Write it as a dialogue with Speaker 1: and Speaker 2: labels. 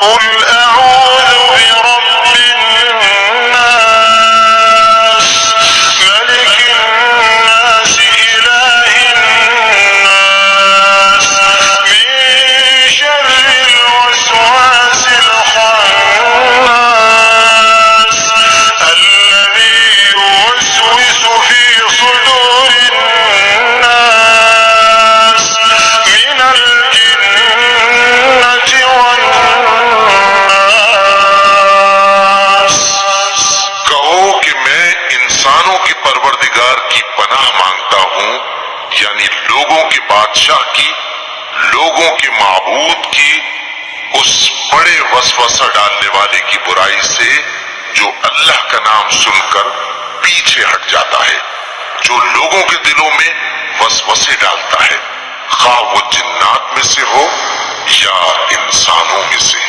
Speaker 1: قل أعوذ برب الناس ملك الناس إله الناس من شر الوسواس الخناس الذي يوسوس في صدور الناس من الجنة والناس। कहो कि मैं इंसानों के परवरदिगार की पनाह मांगता हूं, यानी लोगों के बादशाह की, लोगों के माबूद की, उस बड़े वसवसा डालने वाले की बुराई से जो अल्लाह का नाम सुनकर पीछे हट जाता है, जो लोगों के दिलों में वसवसे डालता है, खा वो जिन्नात में से हो या इंसानों में से।